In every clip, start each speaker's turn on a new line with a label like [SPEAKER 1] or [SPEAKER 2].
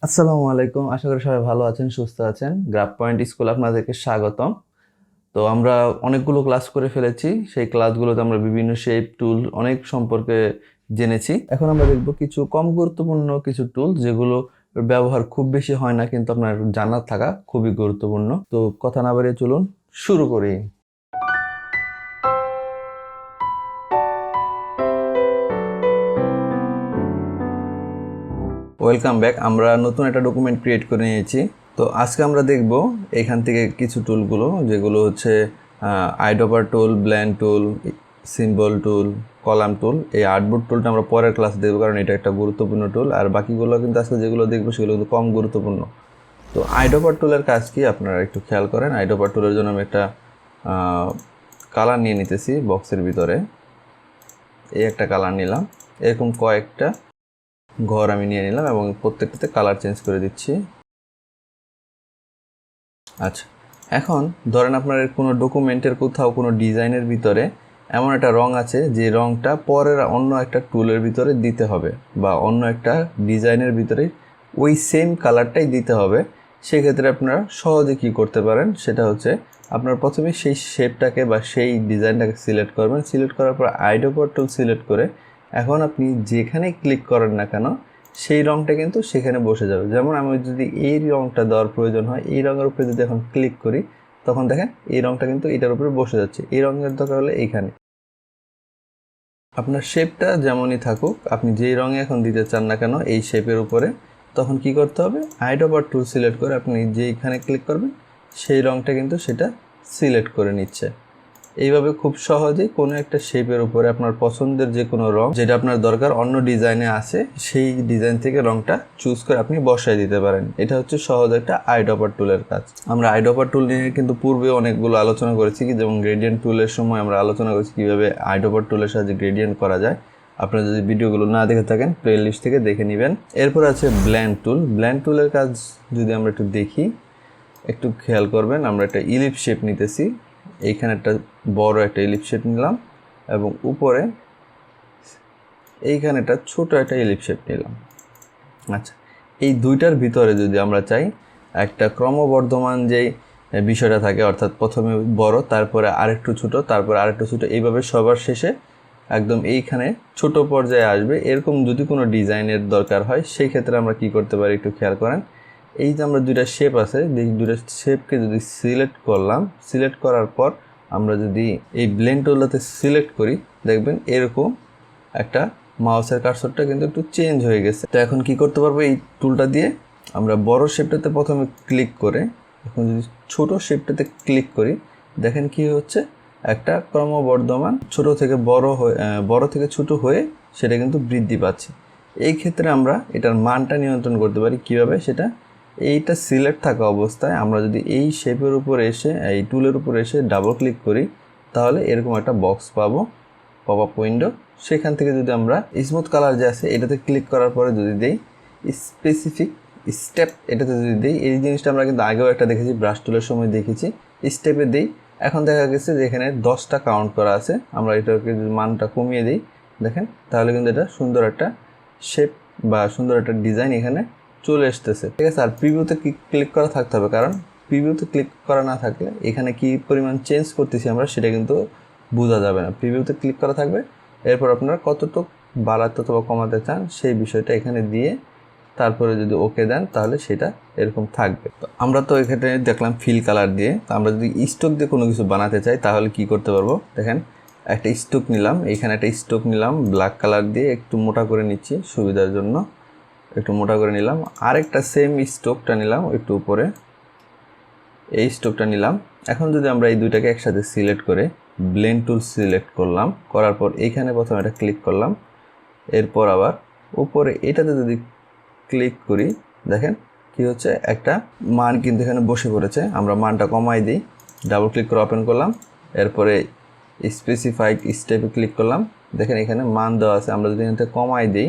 [SPEAKER 1] আসসালামু আলাইকুম, আশা করি সবাই ভালো আছেন, সুস্থ আছেন। গ্রাফ পয়েন্ট স্কুল আপনাদেরকে স্বাগতম। তো আমরা অনেকগুলো ক্লাস করে ফেলেছি। সেই ক্লাসগুলোতে আমরা বিভিন্ন শেপ টুল অনেক সম্পর্কে জেনেছি। এখন আমরা দেখব কিছু কম গুরুত্বপূর্ণ কিছু টুল যেগুলো ব্যবহার খুব বেশি হয় না, কিন্তু আপনার জানা থাকা খুবই গুরুত্বপূর্ণ। তো কথা না বাড়িয়ে চলুন শুরু করি। Welcome back. আমরা নতুন একটা ডকুমেন্ট ক্রিয়েট করে নিয়েছি। তো আজকে আমরা দেখব এখান থেকে কিছু টুলগুলো, যেগুলো হচ্ছে আইড্রপার টুল, ব্লেন্ড টুল, সিম্বল টুল, কলাম টুল। এই আর্টবোর্ড টুলটা আমরা পরের ক্লাসে দেখব, কারণ এটা একটা গুরুত্বপূর্ণ টুল। আর বাকিগুলো কিন্তু আজকে যেগুলো দেখবো সেগুলো কিন্তু কম গুরুত্বপূর্ণ। তো আইড্রপার টুলের কাজ কি আপনারা একটু খেয়াল করেন। আইড্রপার টুলের জন্য আমি একটা কালার নিয়ে নিতেছি বক্সের ভিতরে। এই একটা কালার নিলাম, এরকম কয়েকটা ঘর আমি নিয়ে নিলাম এবং প্রত্যেকটাতে কালার চেঞ্জ করে দিচ্ছি। আচ্ছা, এখন ধরেন আপনার কোনো ডকুমেন্টের কোথাও কোনো ডিজাইনের ভিতরে এমন একটা রং আছে যে রংটা পরের অন্য একটা টুলের ভিতরে দিতে হবে, বা অন্য একটা ডিজাইনের ভিতরে ওই সেম কালারটাই দিতে হবে। সেক্ষেত্রে আপনারা সহজে কী করতে পারেন, সেটা হচ্ছে আপনার প্রথমে সেই শেপটাকে বা সেই ডিজাইনটাকে সিলেক্ট করবেন। সিলেক্ট করার পর আইড্রপার টুল সিলেক্ট করে এখন আপনি যেখানেই ক্লিক করেন না কেন সেই রঙটা কিন্তু সেখানে বসে যাবে। যেমন আমি যদি এই রঙটা দেওয়ার প্রয়োজন হয়, এই রঙের উপরে যদি এখন ক্লিক করি, তখন দেখেন এই রঙটা কিন্তু এটার উপরে বসে যাচ্ছে। এই রঙের দরকার হলে এইখানে। আপনার শেপটা যেমনই থাকুক, আপনি যেই রঙে এখন দিতে চান না কেন এই শেপের উপরে, তখন কি করতে হবে, আইড্রপার টুল সিলেক্ট করে আপনি যেইখানে ক্লিক করবেন সেই রঙটা কিন্তু সেটা সিলেক্ট করে নিচ্ছে। এইভাবে খুব সহজেই কোনো একটা শেপের উপরে আপনার পছন্দের যে কোনো রং যেটা আপনার দরকার অন্য ডিজাইনে আছে, সেই ডিজাইন থেকে রংটা চুজ করে আপনি বসায় দিতে পারেন। এটা হচ্ছে সহজ একটা আইড্রপার টুলের কাজ। আমরা আইড্রপার টুল নিয়ে কিন্তু পূর্বে অনেকগুলো আলোচনা করেছি, কি যেমন গ্রেডিয়েন্ট টুলের সময় আমরা আলোচনা করেছি কীভাবে আইড্রপার টুলের সাহায্যে গ্রেডিয়েন্ট করা যায়। আপনারা যদি ভিডিওগুলো না দেখে থাকেন প্লে লিস্ট থেকে দেখে নেবেন। এরপর আছে ব্লেন্ড টুল। ব্লেন্ড টুলের কাজ যদি আমরা একটু দেখি, একটু খেয়াল করবেন। আমরা একটা ইলিপস শেপ নিতেছি, এইখানে একটা বড় একটা ইলিপস শেপ নিলাম এবং উপরে এইখানে একটা ছোট একটা ইলিপস শেপ নিলাম। আচ্ছা, এই দুইটার ভিতরে যদি আমরা চাই একটা ক্রমবর্ধমান যেই বিষয়টা থাকে, অর্থাৎ প্রথমে বড়, তারপরে আরেকটু ছোট, তারপরে আরেকটু ছোট, এইভাবে সবার শেষে একদম এইখানে ছোট পর্যায়ে আসবে, এরকম যদি কোনো ডিজাইনের দরকার হয়, সেই ক্ষেত্রে আমরা কি করতে পারি একটু খেয়াল করেন। এই যে আমরা দুইটা শেপ আছে, এই দুইটা শেপকে যদি সিলেক্ট করলাম, সিলেক্ট করার পর আমরা যদি এই ব্লেন্ড টুলটাতে সিলেক্ট করি, দেখবেন এরকম একটা মাউসের কার্সরটা কিন্তু একটু চেঞ্জ হয়ে গেছে। তো এখন কি করতে পারবো, এই টুলটা দিয়ে আমরা বড় শেপটাতে প্রথমে ক্লিক করে এখন যদি ছোট শেপটাতে ক্লিক করি, দেখেন কি হচ্ছে, একটা ক্রমবর্ধমান ছোট থেকে বড় থেকে ছোট হয়ে সেটা কিন্তু বৃদ্ধি পাচ্ছে। এই ক্ষেত্রে আমরা এটার মানটা নিয়ন্ত্রণ করতে পারি কিভাবে, সেটা এইটা সিলেক্ট থাকা অবস্থায় আমরা যদি এই শেপের উপর এসে এই টুলের উপর এসে ডাবল ক্লিক করি, তাহলে এরকম একটা বক্স পাবো, পপ আপ উইন্ডো। সেখান থেকে যদি আমরা স্মুথ কালার যে আছে এটাতে ক্লিক করার পরে যদি দেই স্পেসিফিক স্টেপ, এটাতে যদি দিই, এই জিনিসটা আমরা কিন্তু আগেও একটা দেখেছি, ব্রাশ টুলের সময় দেখেছি, স্টেপে দিই। এখন দেখা গেছে যে এখানে 10টা কাউন্ট করা আছে, আমরা এটাকে যদি মানটা কমিয়ে দিই, দেখেন তাহলে কিন্তু এটা সুন্দর একটা শেপ বা সুন্দর একটা ডিজাইন এখানে চলে আসতেছে। ঠিক আছে, আর প্রিভিউতে ক্লিক করা থাকতে হবে, কারণ প্রিভিউতে ক্লিক করা না থাকলে এখানে কি পরিমাণ চেঞ্জ করতেছি আমরা সেটা কিন্তু বোঝা যাবে না। প্রিভিউতে ক্লিক করা থাকবে, এরপর আপনারা কতটুকু বাড়াতে অথবা কমাতে চান সেই বিষয়টা এখানে দিয়ে তারপরে যদি ওকে দেন তাহলে সেটা এরকম থাকবে। তো আমরা তো এখানে দেখলাম ফিল কালার দিয়ে। তো আমরা যদি স্টোক দিয়ে কোনো কিছু বানাতে চাই তাহলে কি করতে পারবো, দেখেন একটা স্টোক নিলাম, এখানে একটা স্টোক নিলাম ব্ল্যাক কালার দিয়ে, একটু মোটা করে নিচ্ছি সুবিধার জন্য, একটু মোটা করে নিলাম। আরেকটা সেম স্টোকটা নিলাম একটু উপরে, এই স্টোকটা নিলাম। এখন যদি আমরা এই দুইটাকে একসাথে সিলেক্ট করে ব্লেন্ড টুল সিলেক্ট করলাম, করার পর এইখানে প্রথমে এটা ক্লিক করলাম, এরপর আবার উপরে এটাতে যদি ক্লিক করি, দেখেন কি হচ্ছে, একটা মান কিন্তু এখানে বসে পড়েছে। আমরা মানটা কমাই দিই, ডাবল ক্লিক করে ওপেন করলাম, এরপরে স্পেসিফাইড স্টেপে ক্লিক করলাম, দেখেন এখানে মান দেওয়া আছে। আমরা যদি এখানে কমাই দিই,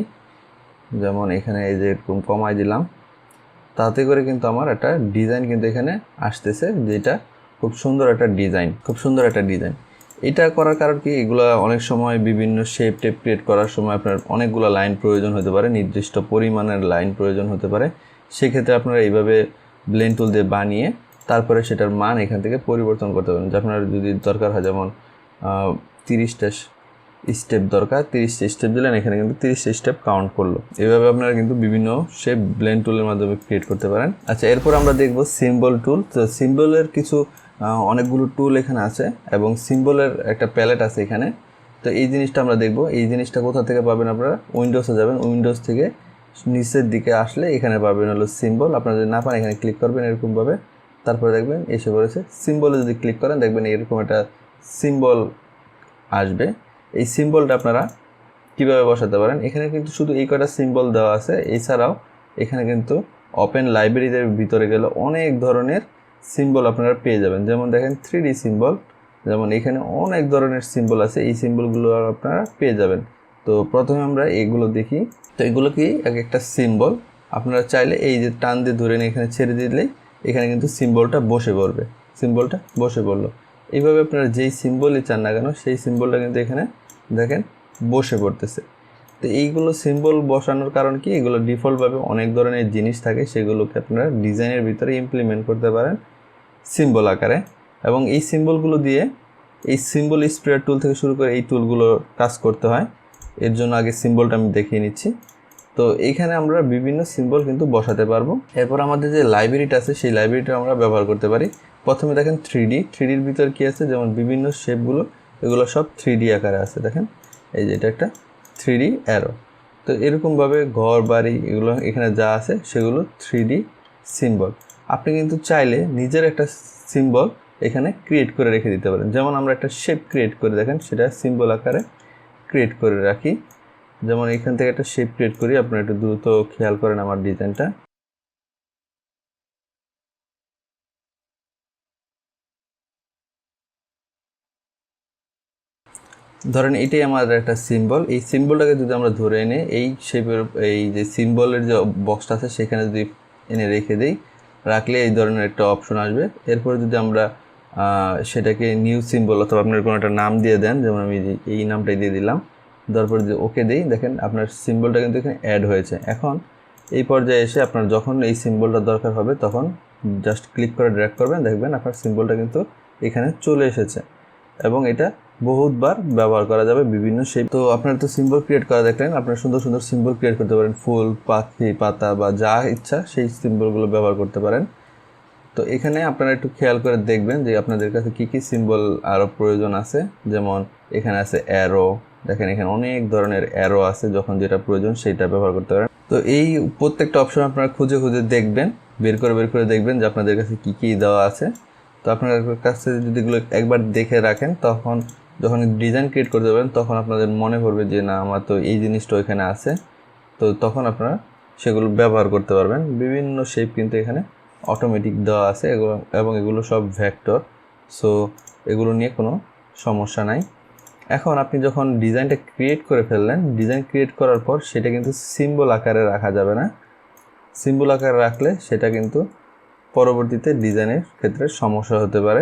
[SPEAKER 1] যেমন এখানে এই যে এরকম কমাই দিলাম, তাতে করে কিন্তু আমার একটা ডিজাইন কিন্তু এখানে আসতেছে, যেটা খুব সুন্দর একটা ডিজাইন, খুব সুন্দর একটা ডিজাইন। এটা করার কারণ কি, এগুলো অনেক সময় বিভিন্ন শেপ ক্রিয়েট করার সময় আপনার অনেকগুলো লাইন প্রয়োজন হতে পারে, নির্দিষ্ট পরিমাণের লাইন প্রয়োজন হতে পারে। সেক্ষেত্রে আপনারা এইভাবে ব্লেন্ড টুল দিয়ে বানিয়ে তারপরে সেটার মান এখান থেকে পরিবর্তন করতে পারেন। যে আপনার যদি দরকার হয় যেমন 30টা স্টেপ দরকার, 30টা স্টেপ দিলেন, এখানে কিন্তু 30টা স্টেপ কাউন্ট করলো। এভাবে আপনারা কিন্তু বিভিন্ন শেপ ব্লেন্ড টুলের মাধ্যমে ক্রিয়েট করতে পারেন। আচ্ছা, এরপর আমরা দেখব সিম্বল টুল। তো সিম্বলের কিছু অনেকগুলো টুল এখানে আছে এবং সিম্বলের একটা প্যালেট আছে এখানে। তো এই জিনিসটা আমরা দেখব। এই জিনিসটা কোথা থেকে পাবেন? আপনারা উইন্ডোজে যাবেন, উইন্ডোজ থেকে নিচের দিকে আসলে এখানে পাবেন হলো সিম্বল। আপনারা যদি না পান এখানে ক্লিক করবেন এরকমভাবে, তারপরে দেখবেন এসে পড়েছে সিম্বলে। যদি ক্লিক করেন দেখবেন এরকম একটা সিম্বল আসবে। এই সিম্বলটা আপনারা কীভাবে বসাতে পারেন? এখানে কিন্তু শুধু এই কয়টা সিম্বল দেওয়া আছে, এছাড়াও এখানে কিন্তু ওপেন লাইব্রেরিদের ভিতরে গেলে অনেক ধরনের সিম্বল আপনারা পেয়ে যাবেন। যেমন দেখেন 3D সিম্বল, যেমন এখানে অনেক ধরনের সিম্বল আছে, এই সিম্বলগুলো আপনারা পেয়ে যাবেন। তো প্রথমে আমরা এইগুলো দেখি। তো এগুলো কি এক একটা সিম্বল। আপনারা চাইলে এই যে টান দিয়ে ধরে নিয়ে এখানে ছেড়ে দিলেই এখানে কিন্তু সিম্বলটা বসে পড়বে। সিম্বলটা বসে পড়লো। এইভাবে আপনারা যেই সিম্বলই চান না কেন সেই সিম্বলটা কিন্তু এখানে দেখেন বসে পড়তেছে। তো এইগুলো সিম্বল বসানোর কারণ কি? এগুলো ডিফল্টভাবে অনেক ধরনের জিনিস থাকে, সেগুলোকে আপনারা ডিজাইনের ভিতরে ইমপ্লিমেন্ট করতে পারেন সিম্বল আকারে। এবং এই সিম্বলগুলো দিয়ে এই সিম্বল স্প্রেয়ার টুল থেকে শুরু করে এই টুলগুলো কাজ করতে হয়। এর জন্য আগে সিম্বলটা আমি দেখিয়ে নিচ্ছি। তো এইখানে আমরা বিভিন্ন সিম্বল কিন্তু বসাতে পারবো। এরপর আমাদের যে লাইব্রেরিটা আছে সেই লাইব্রেরিটা আমরা ব্যবহার করতে পারি। প্রথমে দেখেন 3Dর ভিতর কি আছে? যেমন বিভিন্ন শেপগুলো, এগুলো সব 3D আকারে আছে। দেখেন এই যে এটা একটা 3D অ্যারো। তো এরকমভাবে ঘর বাড়ি এগুলো এখানে যা আছে সেগুলো 3D সিম্বল। আপনি কিন্তু চাইলে নিজের একটা সিম্বল এখানে ক্রিয়েট করে রেখে দিতে পারেন। যেমন আমরা একটা শেপ ক্রিয়েট করে দেখেন সেটা সিম্বল আকারে ক্রিয়েট করে রাখি। যেমন এখান থেকে একটা শেপ ক্রিয়েট করি, আপনারা একটু দ্রুত খেয়াল করেন আমার ডিজাইনটা। ধরেন এটাই আমাদের একটা সিম্বল। এই সিম্বলটাকে যদি আমরা ধরে এনে এই শেপের এই যে সিম্বলের যে বক্সটা আছে সেখানে যদি এনে রেখে দিই, রাখলে এই ধরনের একটা অপশন আসবে। এরপরে যদি আমরা সেটাকে নিউ সিম্বল অথবা আপনার কোনো একটা নাম দিয়ে দেন, যেমন আমি এই নামটাই দিয়ে দিলাম, তারপর যদি ওকে দিই, দেখেন আপনার সিম্বলটা কিন্তু এখানে অ্যাড হয়েছে। এখন এই পর্যায়ে এসে আপনার যখন এই সিম্বলটা দরকার হবে তখন জাস্ট ক্লিক করে ড্র্যাগ করবেন, দেখবেন আপনার সিম্বলটা কিন্তু এখানে চলে এসেছে এবং এটা বহুতবার ব্যবহার করা যাবে বিভিন্ন শেপ। তো আপনারা তো সিম্বল ক্রিয়েট করা দেখলেন, আপনারা সুন্দর সুন্দর সিম্বল ক্রিয়েট করতে পারেন, ফুল, পাখি, পাতা বা যা ইচ্ছা সেই সিম্বলগুলো ব্যবহার করতে পারেন। তো এখানে আপনারা একটু খেয়াল করে দেখবেন যে আপনাদের কাছে কী কী সিম্বল আরও প্রয়োজন আছে। যেমন এখানে আছে অ্যারো, দেখেন এখানে অনেক ধরনের অ্যারো আছে, যখন যেটা প্রয়োজন সেইটা ব্যবহার করতে পারেন। তো এই প্রত্যেকটা অপশন আপনারা খুঁজে খুঁজে দেখবেন, বের করে দেখবেন যে আপনাদের কাছে কী কী দেওয়া আছে। তো আপনার কাছে যদি এগুলো একবার দেখে রাখেন, তখন যখন ডিজাইন ক্রিয়েট করতে পারবেন তখন আপনাদের মনে পড়বে যে না, আমার তো এই জিনিসটা এখানে আছে। তো তখন আপনারা সেগুলো ব্যবহার করতে পারবেন। বিভিন্ন শেপ কিন্তু এখানে অটোমেটিক দেওয়া আছে এবং এগুলো সব ভেক্টর, সো এগুলো নিয়ে কোনো সমস্যা নাই। এখন আপনি যখন ডিজাইনটা ক্রিয়েট করে ফেললেন, ডিজাইন ক্রিয়েট করার পর সেটা কিন্তু সিম্বল আকারে রাখা যাবে না। সিম্বল আকারে রাখলে সেটা কিন্তু পরবর্তীতে ডিজাইনের ক্ষেত্রে সমস্যা হতে পারে।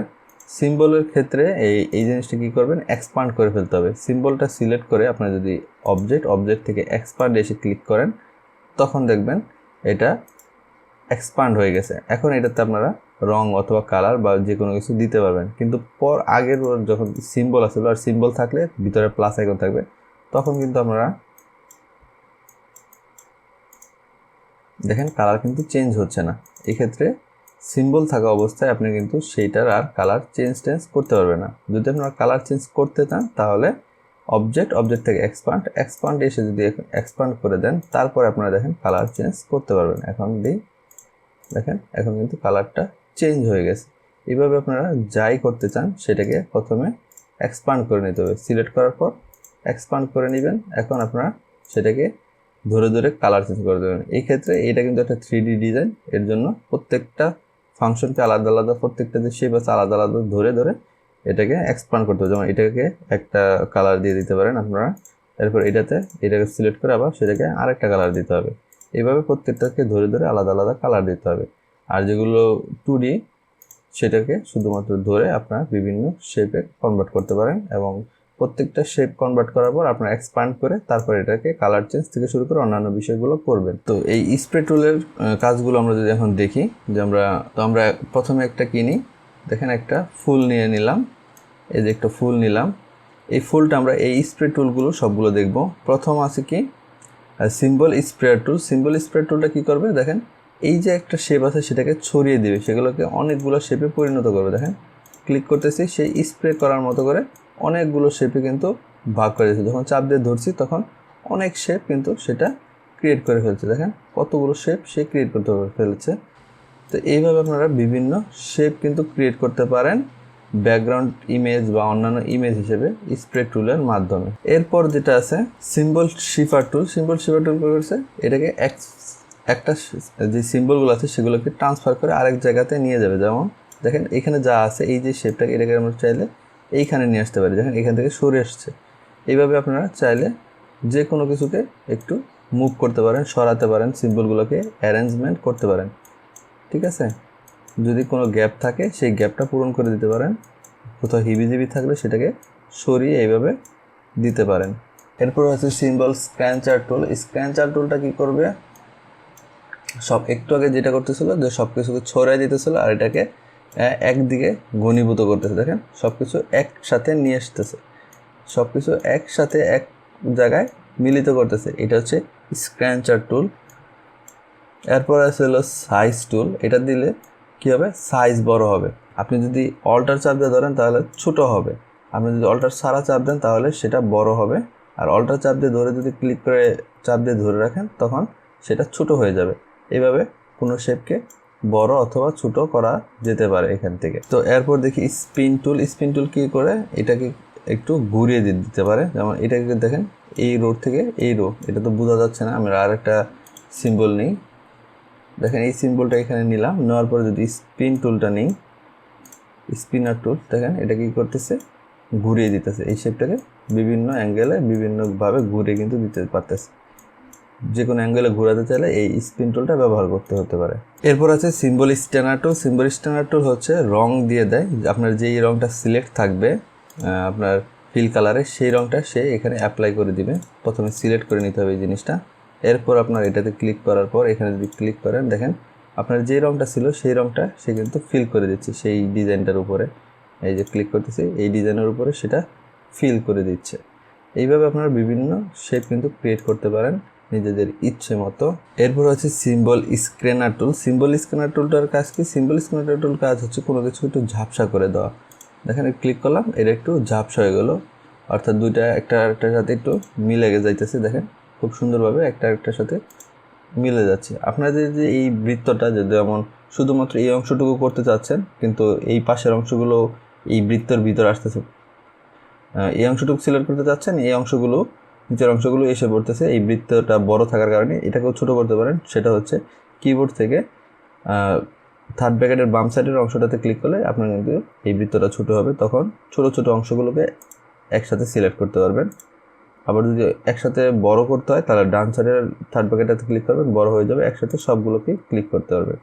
[SPEAKER 1] সিম্বলের ক্ষেত্রে এই জিনিসটা কী করবেন? এক্সপান্ড করে ফেলতে হবে। সিম্বলটা সিলেক্ট করে আপনার যদি অবজেক্ট থেকে এক্সপান্ড এসে ক্লিক করেন, তখন দেখবেন এটা এক্সপান্ড হয়ে গেছে। এখন এটাতে আপনারা রং অথবা কালার বা যে কোনো কিছু দিতে পারবেন। কিন্তু আগের যখন সিম্বল আসলে আর সিম্বল থাকলে ভিতরে প্লাস আইকন থাকবে, তখন কিন্তু আপনারা দেখেন কালার কিন্তু চেঞ্জ হচ্ছে না। এক্ষেত্রে সিম্বল থাকা অবস্থায় আপনি কিন্তু সেইটার আর কালার চেঞ্জ করতে পারবেন না। যদি আপনারা কালার চেঞ্জ করতে চান তাহলে অবজেক্ট থেকে এক্সপান্ড এসে যদি এক্সপান্ড করে দেন, তারপরে আপনারা দেখেন কালার চেঞ্জ করতে পারবেন। এখন দেখেন এখন কিন্তু কালারটা চেঞ্জ হয়ে গেছে। এইভাবে আপনারা যাই করতে চান সেটাকে প্রথমে এক্সপান্ড করে নিতে হবে। সিলেক্ট করার পর এক্সপান্ড করে নেবেন। এখন আপনারা সেটাকে ধরে কালার চেঞ্জ করে দেবেন। এই ক্ষেত্রে এটা কিন্তু একটা 3D ডিজাইন, এর জন্য প্রত্যেকটা ফাংশনকে আলাদা প্রত্যেকটা যে শেপ আছে আলাদা ধরে এটাকে এক্সপান্ড করতে হবে। যেমন এটাকে একটা কালার দিয়ে দিতে পারেন আপনারা, এরপর এটাকে সিলেক্ট করে আবার সেটাকে আরেকটা কালার দিতে হবে। এইভাবে প্রত্যেকটাকে ধরে আলাদা কালার দিতে হবে। আর যেগুলো 2D সেটাকে শুধুমাত্র ধরে আপনারা বিভিন্ন শেপে কনভার্ট করতে পারেন এবং প্রত্যেকটা শেপ কনভার্ট করার পর আপনারা এক্সপ্যান্ড করে তারপর এটাকে কালার চেঞ্জ থেকে শুরু করে অন্যান্য বিষয়গুলো করবেন। তো এই স্প্রে টুলের কাজগুলো আমরা যদি এখন দেখি যে আমরা প্রথমে একটা কিনি, দেখেন একটা ফুল নিয়ে নিলাম, এই যে একটা ফুল নিলাম। এই ফুলটা আমরা এই স্প্রে টুলগুলো সবগুলো দেখব। প্রথম আছে কি সিম্বল স্প্রেয়ার টুল। সিম্বল স্প্রেয়ার টুলটা কী করবে দেখেন, এই যে একটা শেপ আছে সেটাকে ছড়িয়ে দিবে, সেগুলোকে অনেকগুলো শেপে পরিণত করবে। দেখেন ক্লিক করতেছি, সেই স্প্রে করার মতো করে অনেকগুলো শেপে কিন্তু ভাগ করে দিচ্ছে। যখন চাপ দিয়ে ধরছি তখন অনেক শেপ কিন্তু সেটা ক্রিয়েট করে ফেলছে। দেখেন কতগুলো শেপ সে ক্রিয়েট করতে ফেলেছে। তো এইভাবে আপনারা বিভিন্ন শেপ কিন্তু ক্রিয়েট করতে পারেন ব্যাকগ্রাউন্ড ইমেজ বা অন্যান্য ইমেজ হিসেবে স্প্রে টুলের মাধ্যমে। এরপর যেটা আছে সিম্বল শিফার টুল। সিম্বল শিফার টুল করেছে এটাকে একটা যে সিম্বলগুলো আছে সেগুলোকে ট্রান্সফার করে আরেক জায়গাতে নিয়ে যাবে। যেমন দেখেন এখানে যা আছে এই যে শেপটাকে এটাকে আমরা চাইলে এইখানে নিয়ে আসতে পারি, দেখেন এখান থেকে সরে আসছে। এইভাবে আপনারা চাইলে যে কোনো কিছুকে একটু মুভ করতে পারেন, সরাতে পারেন, সিম্বলগুলোকে অ্যারেঞ্জমেন্ট করতে পারেন। ঠিক আছে, যদি কোনো গ্যাপ থাকে সেই গ্যাপটা পূরণ করে দিতে পারেন, কোথাও হিবিজিবি থাকলে সেটাকে সরিয়ে এইভাবে দিতে পারেন। এরপর হচ্ছে সিম্বল স্ক্র্যাঞ্চার টুল। স্ক্র্যাঞ্চার টুলটা কী করবে, সব একটু আগে যেটা করতেছিল যে সব কিছুকে ছড়াই দিতেছিল আর এটাকে একদিকে ঘনীভূত করতেছে। দেখেন সব কিছু একসাথে নিয়ে আসতেছে, সব কিছু একসাথে এক জায়গায় মিলিত করতেছে। এটা হচ্ছে স্ক্র্যাঞ্চার টুল। এরপর আছে হলো সাইজ টুল। এটা দিলে কী হবে, সাইজ বড় হবে। আপনি যদি অল্টার চাপ দিয়ে ধরেন তাহলে ছোটো হবে, আপনি যদি অল্টার সারা চাপ দেন তাহলে সেটা বড় হবে। আর অল্টার চাপ দিয়ে ধরে যদি ক্লিক করে চাপ দিয়ে ধরে রাখেন তখন সেটা ছোট হয়ে যাবে। এইভাবে কোনো শেপকে বড় অথবা ছোট করা যেতে পারে এখান থেকে। তো এরপর দেখি স্পিন টুল। স্পিন টুল কী করে, এটাকে একটু ঘুরিয়ে দিতে পারে। যেমন এটাকে দেখেন এই রো থেকে এই রো, এটা তো বোঝা যাচ্ছে না, আমরা আর একটা সিম্বল নিই। দেখেন এই সিম্বলটা এখানে নিলাম, নেওয়ার পরে যদি স্পিন টুলটা নিই, স্পিনার টুল, দেখেন এটা কী করতেছে, ঘুরিয়ে দিতেছে। এই শেপটাকে বিভিন্ন অ্যাঙ্গেলে বিভিন্নভাবে ঘুরিয়ে কিন্তু দিতে পারতেছে। যে কোনো অ্যাঙ্গেলে ঘোরাতে চাইলে এই স্পিন টুলটা ব্যবহার করতে হতে পারে। এরপর আছে সিম্বল স্ট্যানার টুল। সিম্বল স্ট্যানার টুল হচ্ছে রং দিয়ে দেয়, আপনার যেই রংটা সিলেক্ট থাকবে আপনার ফিল কালারে সেই রংটা সে এখানে অ্যাপ্লাই করে দিবে। প্রথমে সিলেক্ট করে নিতে হবে এই জিনিসটা। এরপর আপনার এটাতে ক্লিক করার পর এখানে যদি ক্লিক করেন দেখেন আপনার যে রংটা ছিল সেই রংটা সে কিন্তু ফিল করে দিচ্ছে সেই ডিজাইনটার উপরে। এই যে ক্লিক করতেছি এই ডিজাইনের উপরে সেটা ফিল করে দিচ্ছে। এইভাবে আপনারা বিভিন্ন শেপ কিন্তু ক্রিয়েট করতে পারেন নিজেদের ইচ্ছে মতো। এরপর হচ্ছে সিম্বল স্ক্যানার টুল। সিম্বল স্ক্যানার টুলটার কাজ কি, সিম্বল স্ক্যানার টুল কাজ হচ্ছে কোনো কিছু একটু ঝাপসা করে দেওয়া। দেখেন ক্লিক করলাম এটা একটু ঝাপসা হয়ে গেলো, অর্থাৎ দুইটা একটা আরেকটার সাথে একটু মিলে যাইতেছে। দেখেন খুব সুন্দরভাবে একটা আরেকটার সাথে মিলে যাচ্ছে। আপনাদের যে এই বৃত্তটা যদি যেমন শুধুমাত্র এই অংশটুকু করতে চাচ্ছেন কিন্তু এই পাশের অংশগুলো এই বৃত্তের ভিতর আসতেছে, এই অংশটুকু সিলেক্ট করতে চাচ্ছেন, এই অংশগুলো নিচের অংশগুলো এসে পড়তেছে, এই বৃত্তটা বড় থাকার কারণে এটাকেও ছোটো করতে পারেন। সেটা হচ্ছে কিবোর্ড থেকে থার্ড ব্র্যাকেটের বাম সাইডের অংশটাতে ক্লিক করলে আপনার কিন্তু এই বৃত্তটা ছোটো হবে, তখন ছোটো ছোটো অংশগুলোকে একসাথে সিলেক্ট করতে পারবেন। আবার যদি একসাথে বড় করতে হয় তাহলে ডান সাইডের থার্ড ব্র্যাকেটটাতে ক্লিক করবেন, বড় হয়ে যাবে, একসাথে সবগুলোকে ক্লিক করতে পারবেন।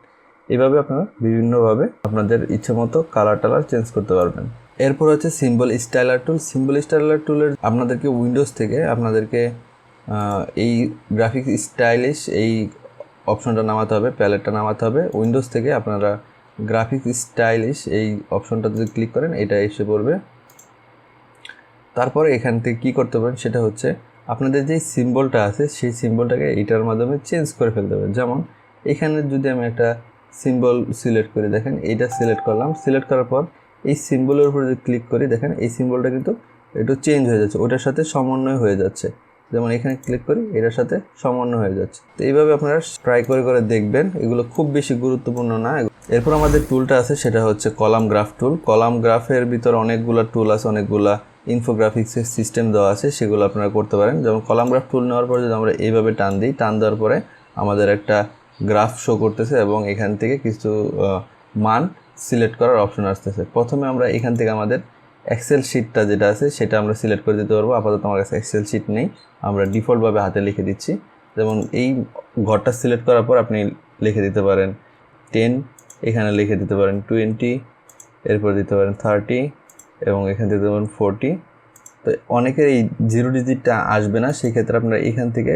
[SPEAKER 1] এইভাবে আপনারা বিভিন্নভাবে আপনাদের ইচ্ছে মতো কালার চেঞ্জ করতে পারবেন। এরপর হচ্ছে সিম্বল স্টাইলার টুল। সিম্বল স্টাইলার টুলের আপনাদেরকে উইন্ডোজ থেকে আপনাদেরকে এই গ্রাফিক্স স্টাইলিশ এই অপশনটা নামাতে হবে, প্যালেটটা নামাতে হবে। উইন্ডোজ থেকে আপনারা গ্রাফিক্স স্টাইলিশ এই অপশনটা যদি ক্লিক করেন এটা এসে পড়বে। তারপরে এখান থেকে কী করতে পারেন সেটা হচ্ছে আপনাদের যেই সিম্বলটা আছে সেই সিম্বলটাকে এইটার মাধ্যমে চেঞ্জ করে ফেলতে হবে। যেমন এখানে যদি আমি একটা সিম্বল সিলেক্ট করি, দেখেন এইটা সিলেক্ট করলাম, সিলেক্ট করার পর এই সিম্বলের উপরে যদি ক্লিক করি দেখেন এই সিম্বলটা কিন্তু একটু চেঞ্জ হয়ে যাচ্ছে, ওটার সাথে সমন্বয় হয়ে যাচ্ছে। যেমন এখানে ক্লিক করি এটার সাথে সমন্বয় হয়ে যাচ্ছে। তো এইভাবে আপনারা ট্রাই করে দেখবেন, এগুলো খুব বেশি গুরুত্বপূর্ণ না। এরপর আমাদের টুলটা আছে সেটা হচ্ছে কলাম গ্রাফ টুল। কলাম গ্রাফের ভিতর অনেকগুলো টুল আছে, অনেকগুলা ইনফোগ্রাফিক্সের সিস্টেম দেওয়া আছে, সেগুলো আপনারা করতে পারেন। যেমন কলাম গ্রাফ টুল নেওয়ার পর যদি আমরা এইভাবে টান দিই, টান দেওয়ার পরে আমাদের একটা গ্রাফ শো করতেছে এবং এখান থেকে কিছু মান সিলেক্ট করার অপশন আসতেছে। প্রথমে আমরা এখান থেকে আমাদের এক্সেল শিটটা যেটা আছে সেটা আমরা সিলেক্ট করে দিতে পারবো। আপাতত আমার কাছে এক্সেল শিট নেই, আমরা ডিফল্টভাবে হাতে লিখে দিচ্ছি। যেমন এই ঘরটা সিলেক্ট করার পর আপনি লিখে দিতে পারেন 10, এখানে লিখে দিতে পারেন 20, এরপর দিতে পারেন 30 এবং এখানে দিতে পারেন 40, তো অনেকের এই 0 ডিজিটটা আসবে না, সেই ক্ষেত্রে আপনারা এখান থেকে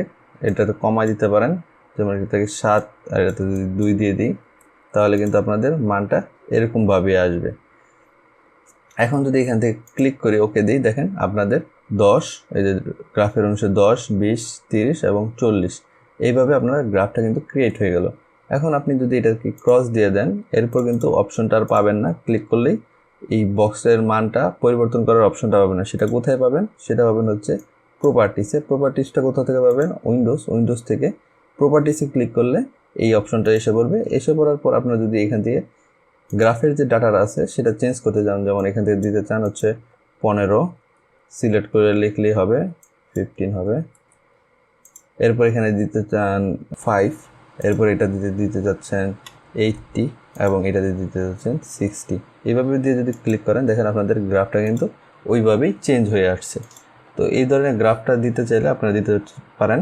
[SPEAKER 1] এটাতে কমায় দিতে পারেন। যেমন এটা থেকে 7 আর এটাতে যদি 2 দিয়ে দিই তাহলে কিন্তু আপনাদের মানটা এরকমভাবে আসবে। এখন যদি এখান থেকে ক্লিক করি ওকে দিই, দেখেন আপনাদের 10, এই যে গ্রাফের অনুসারে 10, 20, 30 এবং 40 এইভাবে আপনার গ্রাফটা কিন্তু ক্রিয়েট হয়ে গেল। এখন আপনি যদি এটাকে ক্রস দিয়ে দেন, এরপর কিন্তু অপশনটা আর পাবেন না। ক্লিক করলেই এই বক্সের মানটা পরিবর্তন করার অপশনটা পাবেন না। সেটা কোথায় পাবেন? সেটা পাবেন হচ্ছে প্রপার্টিসে। প্রপার্টিসটা কোথা থেকে পাবেন? উইন্ডোজ থেকে প্রপার্টিসে ক্লিক করলে এই অপশনটা এসে পড়বে। এসে পড়ার পর আপনারা যদি এখান থেকে গ্রাফের যে ডাটাটা আছে সেটা চেঞ্জ করতে চান, যেমন এখান থেকে দিতে চান হচ্ছে 15, সিলেক্ট করে লিখলেই হবে, 15 হবে। এরপর এখানে দিতে চান 5, এরপর এটা দিতে যাচ্ছেন 80 এবং এটা দিতে যাচ্ছেন 60। এইভাবে দিয়ে যদি ক্লিক করেন দেখেন আপনাদের গ্রাফটা কিন্তু ওইভাবেই চেঞ্জ হয়ে আসছে। তো এই ধরনের গ্রাফটা দিতে চাইলে আপনারা দিতে পারেন।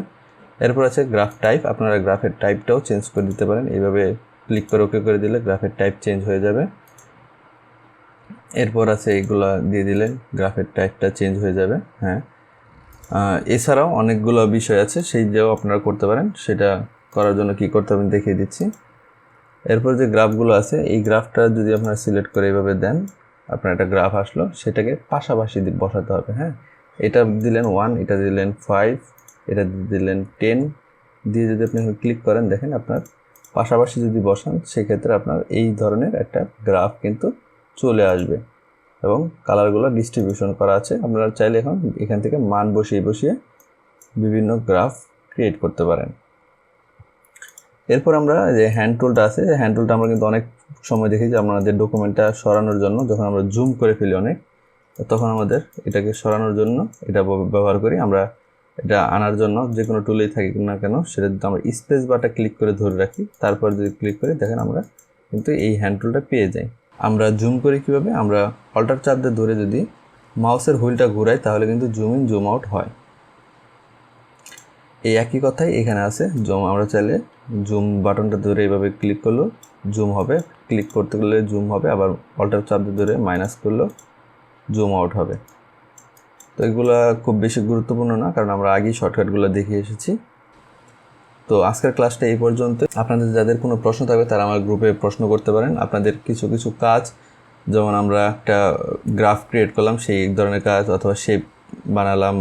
[SPEAKER 1] এরপর আছে গ্রাফ টাইপ, আপনারা গ্রাফের টাইপটাও চেঞ্জ করে দিতে পারেন। এইভাবে ক্লিক করে ওকে করে দিলে গ্রাফের টাইপ চেঞ্জ হয়ে যাবে। এরপর আছে এইগুলা দিয়ে দিলে গ্রাফের টাইপটা চেঞ্জ হয়ে যাবে। হ্যাঁ, এছাড়াও অনেকগুলো বিষয় আছে সেই দিয়েও আপনারা করতে পারেন। সেটা করার জন্য কি করতে হবে দেখিয়ে দিচ্ছি। এরপর যে গ্রাফগুলো আছে এই গ্রাফটা যদি আপনারা সিলেক্ট করে এইভাবে দেন, আপনার একটা গ্রাফ আসলো, সেটাকে পাশাপাশি বসাতে হবে। হ্যাঁ, এটা দিলেন 1, এটা দিলেন 5, এটা দিলেন 10 দিয়ে যদি আপনি ক্লিক করেন দেখেন আপনার পাশাপাশি যদি বসান সেক্ষেত্রে আপনার এই ধরনের একটা গ্রাফ কিন্তু চলে আসবে এবং কালারগুলো ডিস্ট্রিবিউশন করা আছে। আপনারা চাইলে এখন এখান থেকে মান বসিয়ে বিভিন্ন গ্রাফ ক্রিয়েট করতে পারেন। এরপর আমরা যে হ্যান্ড টুলটা আছে, হ্যান্ড টুলটা আমরা কিন্তু অনেক সময় দেখি যে আমাদের ডকুমেন্টটা সরানোর জন্য যখন আমরা জুম করে ফেলি অনেক, তখন আমাদের এটাকে সরানোর জন্য এটা ব্যবহার করি। আমরা এটা আনার জন্য যে কোনো টুলেই থাকি না কেন সেটা যদি আমরা স্পেস বারটা ক্লিক করে ধরে রাখি, তারপর যদি ক্লিক করি দেখেন আমরা কিন্তু এই হ্যান্ড টুলটা পেয়ে যাই। আমরা জুম করি কীভাবে? আমরা অল্টার চাপ দিয়ে ধরে যদি মাউসের হুইলটা ঘুরাই তাহলে কিন্তু জুম ইন জুম আউট হয়। এই একই কথাই এখানে আছে। আমরা চাইলে জুম বাটনটা ধরে এইভাবে ক্লিক করলেও জুম হবে, ক্লিক করতে গেলে জুম হবে, আবার অল্টার চাপ দিয়ে ধরে মাইনাস করলেও জুম আউট হবে। তো এগুলো খুব বেশি গুরুত্বপূর্ণ না, কারণ আমরা আগেই শর্টকাটগুলো দেখিয়ে এসেছি। তো আজকের ক্লাসটা এই পর্যন্ত। আপনাদের যাদের কোনো প্রশ্ন থাকবে তারা আমার গ্রুপে প্রশ্ন করতে পারেন। আপনাদের কিছু কাজ, যেমন আমরা একটা গ্রাফ ক্রিয়েট করলাম সেই ধরনের কাজ, অথবা শেপ বানালাম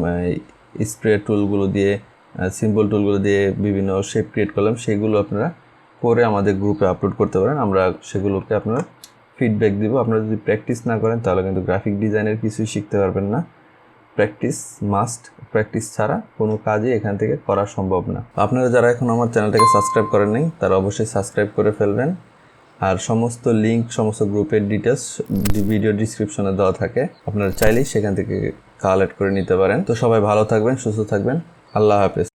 [SPEAKER 1] স্প্রে টুলগুলো দিয়ে, সিম্বল টুলগুলো দিয়ে বিভিন্ন শেপ ক্রিয়েট করলাম, সেগুলো আপনারা করে আমাদের গ্রুপে আপলোড করতে পারেন। আমরা সেগুলোকে আপনারা ফিডব্যাক দিব। আপনারা যদি প্র্যাকটিস না করেন তাহলে কিন্তু গ্রাফিক ডিজাইনের কিছুই শিখতে পারবেন না। প্র্যাকটিস মাস্ট, প্র্যাকটিস ছাড়া কোনো কাজই এখান থেকে করা সম্ভব না। আপনারা যারা এখন আমার চ্যানেলটাকে সাবস্ক্রাইব করেন নাই তারা অবশ্যই সাবস্ক্রাইব করে ফেলবেন। আর সমস্ত লিঙ্ক, সমস্ত গ্রুপের ডিটেলস ভিডিও ডিসক্রিপশনে দেওয়া থাকে, আপনারা চাইলেই সেখান থেকে কালেক্ট করে নিতে পারেন। তো সবাই ভালো থাকবেন, সুস্থ থাকবেন। আল্লাহ হাফেজ।